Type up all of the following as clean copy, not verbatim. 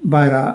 12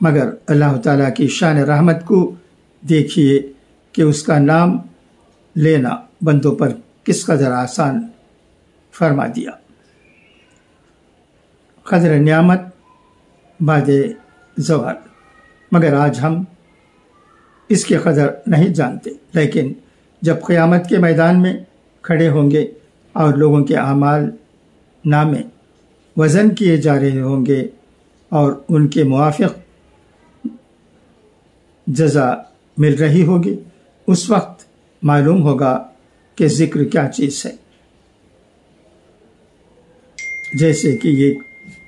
مگر اللہ تعالیٰ کی شان رحمت کو دیکھیے کہ اس کا نام لینا بندوں پر کس قدر آسان فرما دیا۔ قدر نعمت بعد زوال، مگر آج ہم اس کی قدر نہیں جانتے، لیکن جب قیامت کے میدان میں کھڑے ہوں گے اور لوگوں کے اعمال نامے وزن کیے جا رہے ہوں گے اور ان کے موافق جزا مل رہی ہوگی، اس وقت معلوم ہوگا کہ ذکر کیا چیز ہے۔ جیسے کہ یہ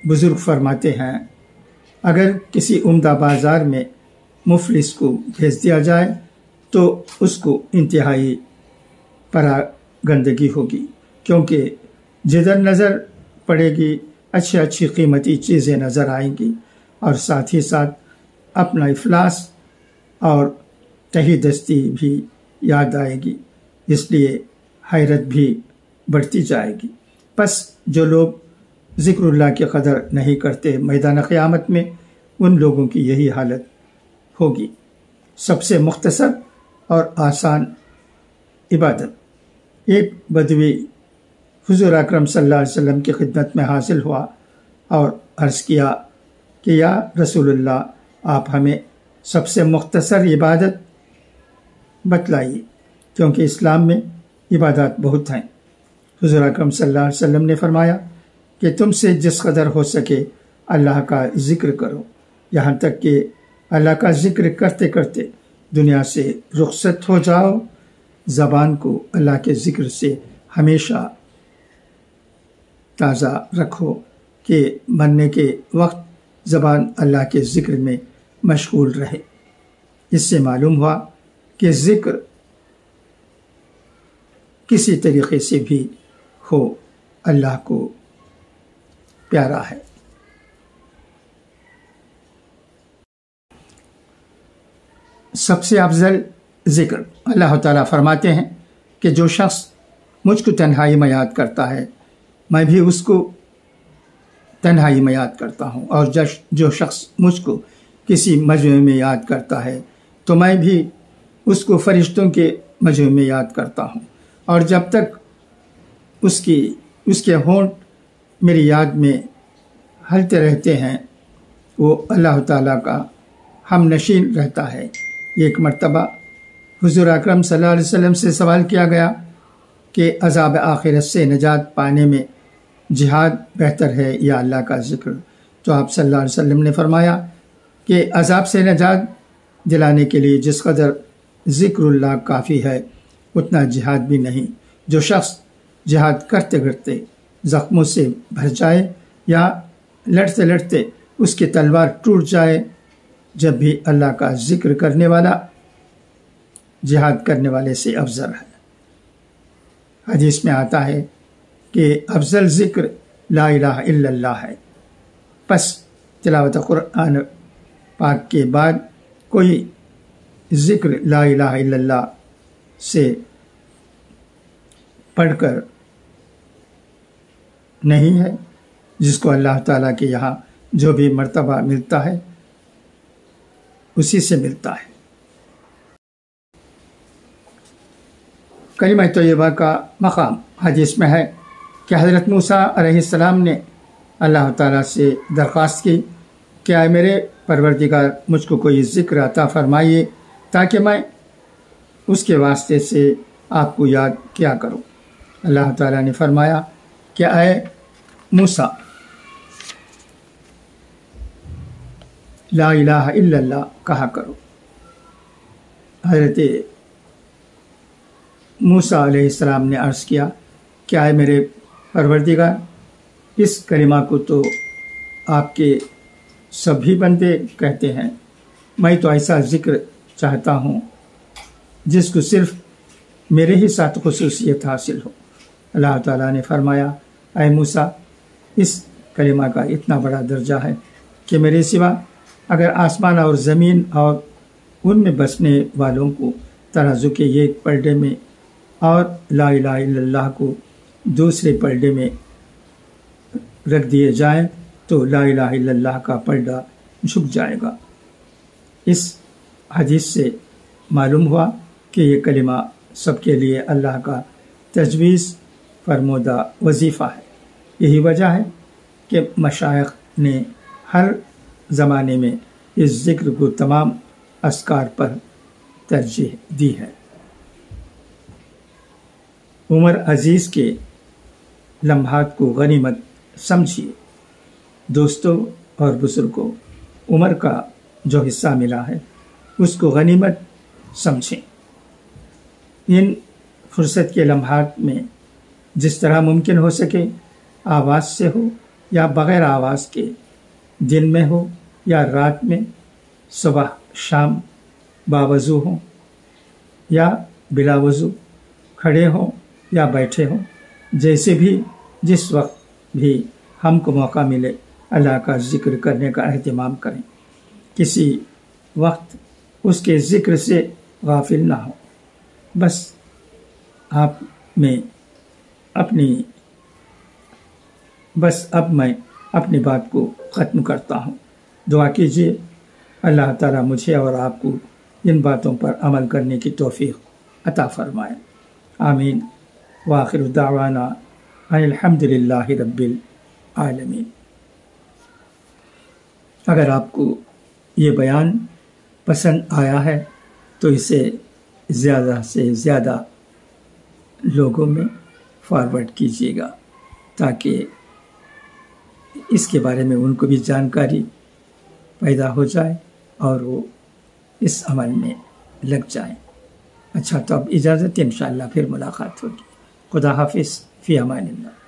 بزرگ فرماتے ہیں، اگر کسی عمدہ بازار میں مفلس کو بھیج دیا جائے تو اس کو انتہائی پراگندگی ہوگی، کیونکہ جدھر نظر پڑے گی اچھی اچھی قیمتی چیزیں نظر آئیں گی اور ساتھ ہی ساتھ اپنا افلاس اور تہی دستی بھی یاد آئے گی، اس لیے حیرت بھی بڑھتی جائے گی۔ پس جو لوگ ذکر اللہ کی قدر نہیں کرتے، میدان قیامت میں ان لوگوں کی یہی حالت ہوگی۔ سب سے مختصر اور آسان عبادت۔ ایک بدوی حضور اکرم صلی اللہ علیہ وسلم کی خدمت میں حاصل ہوا اور عرض کیا کہ یا رسول اللہ، آپ ہمیں سب سے مختصر عبادت بتلائیے، کیونکہ اسلام میں عبادات بہت ہیں۔ حضور اکرم صلی اللہ علیہ وسلم نے فرمایا کہ تم سے جس قدر ہو سکے اللہ کا ذکر کرو، یہاں تک کہ اللہ کا ذکر کرتے کرتے دنیا سے رخصت ہو جاؤ۔ زبان کو اللہ کے ذکر سے ہمیشہ تازہ رکھو کہ مرنے کے وقت زبان اللہ کے ذکر میں مشغول رہے۔ اس سے معلوم ہوا کہ ذکر کسی طریقے سے بھی ہو اللہ کو پیارا ہے۔ سب سے افضل ذکر، اللہ تعالیٰ فرماتے ہیں کہ جو شخص مجھ کو تنہائی میں یاد کرتا ہے میں بھی اس کو تنہائی میں یاد کرتا ہوں، اور جو شخص مجھ کو کسی مجمع میں یاد کرتا ہے تو میں بھی اس کو فرشتوں کے مجمع میں یاد کرتا ہوں، اور جب تک اس کے ہونٹ میری یاد میں ہلتے رہتے ہیں وہ اللہ تعالیٰ کا ہم نشین رہتا ہے۔ ایک مرتبہ حضور اکرم صلی اللہ علیہ وسلم سے سوال کیا گیا کہ عذاب آخرت سے نجات پانے میں جہاد بہتر ہے یا اللہ کا ذکر؟ تو آپ صلی اللہ علیہ وسلم نے فرمایا کہ عذاب سے نجات دلانے کے لیے جس قدر ذکر اللہ کافی ہے اتنا جہاد بھی نہیں۔ جو شخص جہاد کرتے کرتے زخموں سے بھر جائے یا لڑتے لڑتے اس کی تلوار ٹوٹ جائے، جب بھی اللہ کا ذکر کرنے والا جہاد کرنے والے سے افضل ہے۔ حدیث میں آتا ہے کہ افضل ذکر لا الہ الا اللہ ہے۔ پس تلاوت قرآن پاک کے بعد کوئی ذکر لا الہ الا اللہ سے پڑھ کر نہیں ہے، جس کو اللہ تعالیٰ کے یہاں جو بھی مرتبہ ملتا ہے اسی سے ملتا ہے۔ کلمہ طیبہ کا مقام، حدیث میں ہے کہ حضرت موسیٰ علیہ السلام نے اللہ تعالیٰ سے درخواست کی کہ اے میرے پروردگار، مجھ کو کوئی ذکر عطا فرمائیے تاکہ میں اس کے واسطے سے آپ کو یاد کیا کروں۔ اللہ تعالیٰ نے فرمایا کہ اے موسیٰ، لا الہ الا اللہ کہا کرو۔ حضرت موسیٰ علیہ السلام نے عرض کیا کہ اے میرے پروردگار، اس کلمہ کو تو آپ کے سبھی بندے کہتے ہیں، میں تو ایسا ذکر چاہتا ہوں جس کو صرف میرے ہی ساتھ خصوصیت حاصل ہو۔ اللہ تعالیٰ نے فرمایا اے موسیٰ، اس کلمہ کا اتنا بڑا درجہ ہے کہ میرے سوا اگر آسمان اور زمین اور ان میں بسنے والوں کو ترازو کے ایک پلڑے میں اور لا الہ الا اللہ کو دوسرے پلڑے میں رکھ دیے جائیں تو لا الہ الا اللہ کا پلڑا جھک جائے گا اس حدیث سے معلوم ہوا کہ یہ کلمہ سب کے لیے اللہ کا تجویز فرمودہ وظیفہ ہے۔ یہی وجہ ہے کہ مشائخ نے ہر زمانے میں اس ذکر کو تمام اذکار پر ترجیح دی ہے۔ عمر عزیز کے لمحات کو غنیمت سمجھیے۔ دوستوں اور بزرگوں، عمر کا جو حصہ ملا ہے اس کو غنیمت سمجھیں۔ ان فرصت کے لمحات میں جس طرح ممکن ہو سکے آواز سے ہو یا بغیر آواز کے، دن میں ہو یا رات میں، صبح شام، باوضو ہوں یا بلا وضو، کھڑے ہوں یا بیٹھے ہوں، جیسے بھی جس وقت بھی ہم کو موقع ملے اللہ کا ذکر کرنے کا اہتمام کریں۔ کسی وقت اس کے ذکر سے غافل نہ ہو۔ بس اب میں اپنی بات کو ختم کرتا ہوں۔ دعا کیجیے اللہ تعالیٰ مجھے اور آپ کو ان باتوں پر عمل کرنے کی توفیق عطا فرمائے۔ آمین۔ وآخر دعوانا ان الحمد للہ رب العالمین۔ اگر آپ کو یہ بیان پسند آیا ہے تو اسے زیادہ سے زیادہ لوگوں میں فارورڈ کیجیے گا تاکہ اس کے بارے میں ان کو بھی جانکاری پیدا ہو جائے اور وہ اس عمل میں لگ جائیں۔ اچھا، تو اب اجازت، انشاءاللہ پھر ملاقات ہوگی۔ خدا حافظ، فی امان اللہ۔